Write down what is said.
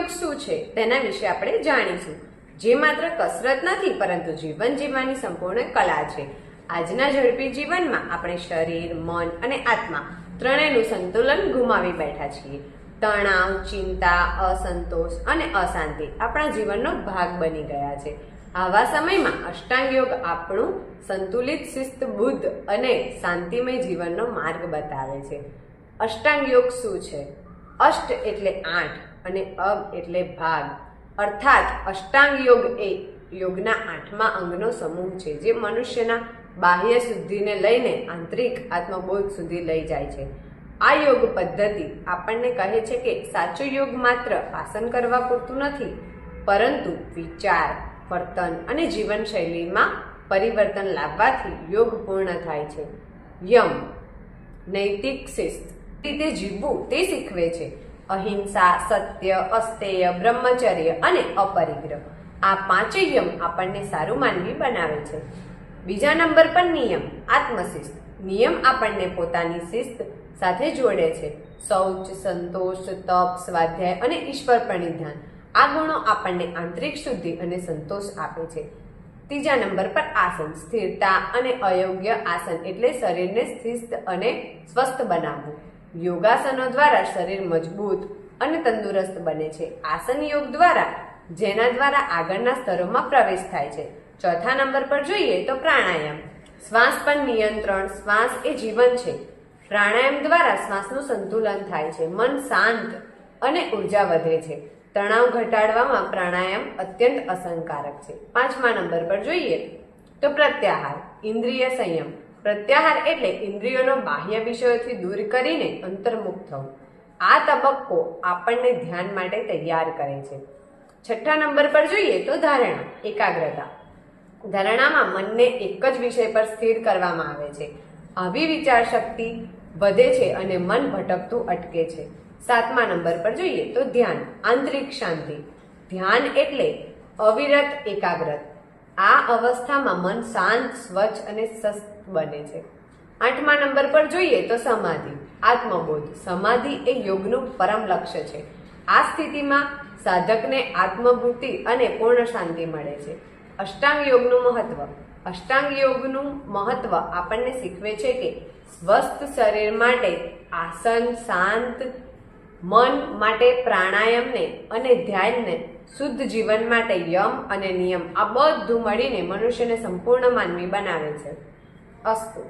યોગ શું છે તેના વિશે આપણે જાણીશું, જે માત્ર કસરત નથી પરંતુ જીવન જીવવાની સંપૂર્ણ કલા છે. આજના ઝડપી જીવનમાં આપણે શરીર, મન અને આત્મા ત્રણેયનું સંતુલન ગુમાવી બેઠા છીએ. તણાવ, ચિંતા, અસંતોષ અને અશાંતિ આપણા જીવનનો ભાગ બની ગયા છે. આવા સમયમાં અષ્ટાંગ યોગ આપણું સંતુલિત, શિસ્તબદ્ધ અને શાંતિમય જીવનનો માર્ગ બતાવે છે. અષ્ટાંગ યોગ શું છે? અષ્ટ એટલે 8 અને અગ એટલે ભાગ, અર્થાત અષ્ટાંગ યોગ એ યોગના 8મા અંગનો સમૂહ છે, જે મનુષ્યના બાહ્ય શુદ્ધિને લઈને આંતરિક આત્મબોધ સુધી લઈ જાય છે. આ યોગ પદ્ધતિ આપણને કહે છે કે સાચો યોગ માત્ર આસન કરવા પૂરતું નથી, પરંતુ વિચાર, વર્તન અને જીવનશૈલીમાં પરિવર્તન લાવવાથી યોગ પૂર્ણ થાય છે. યમ, નૈતિક શિસ્ત રીતે જીવવું તે શીખવે છે. અહિંસા, સત્ય, અસ્તેય, બ્રહ્મચર્ય અને અપરિગ્રહ, આ પાંચેય યમ આપણને સારું માનવી બનાવે છે. બીજા નંબર પર નિયમ, આત્મશિસ્ત. નિયમ આપણને પોતાની શિસ્ત સાથે જોડે છે. શૌચ, સંતોષ, તપ, સ્વાધ્યાય અને ઈશ્વર પ્રણિધાન, આ ગુણો આપણને આંતરિક શુદ્ધિ અને સંતોષ આપે છે. ત્રીજા નંબર પર આસન, સ્થિરતા અને અયોગ્ય આસન એટલે શરીરને શિસ્ત અને સ્વસ્થ બનાવવું. યોગાસનો દ્વારા શરીર મજબૂત અને તંદુરસ્ત બને છે. આસન યોગ દ્વારા જેના દ્વારા આગળના સ્તરોમાં પ્રવેશ થાય છે. ચોથા નંબર પર જોઈએ તો પ્રાણાયામ, શ્વાસ પર નિયંત્રણ. શ્વાસ એ જીવન છે. પ્રાણાયામ દ્વારા શ્વાસનું સંતુલન થાય છે, મન શાંત અને ઉર્જા વધે છે. તણાવ ઘટાડવામાં પ્રાણાયામ અત્યંત અસરકારક છે. પાંચમા નંબર પર જોઈએ તો પ્રત્યાહાર, ઇન્દ્રિય સંયમ. પ્રત્યાહાર એટલે ઇન્દ્રિયોનો બાહ્ય વિષયોથી દૂર કરીને અંતર્મુખ થવું. આ તબક્કો આપણને ધ્યાન માટે તૈયાર કરે છે. છઠ્ઠા નંબર પર જોઈએ તો ધારણા, એકાગ્રતા. ધારણામાં મનને એક જ વિષય પર સ્થિર કરવામાં આવે છે. આવી વિચાર શક્તિ વધે છે અને મન ભટકતું અટકે છે. સાતમા નંબર પર જોઈએ તો ધ્યાન, આંતરિક શાંતિ. ધ્યાન એટલે અવિરત એકાગ્રત. આ અવસ્થામાં મન શાંત, સ્વચ્છ અને સ્વસ્થ બને છે. આઠમા નંબર પર જોઈએ તો સમાધિ, આત્મબોધ. સમાધિ એ યોગનું પરમ લક્ષ્ય છે. આ સ્થિતિમાં સાધકને આત્મભૂતિ અને પૂર્ણ શાંતિ મળે છે. અષ્ટાંગ યોગનું મહત્વ. અષ્ટાંગ યોગનું મહત્વ આપણને શીખવે છે કે સ્વસ્થ શરીર માટે આસન, શાંત મન માટે પ્રાણાયામને અને ધ્યાનને, શુદ્ધ જીવન માટે યમ અને નિયમ, આ બધું મળીને મનુષ્યને સંપૂર્ણ માનવી બનાવે છે. અસ્તુ.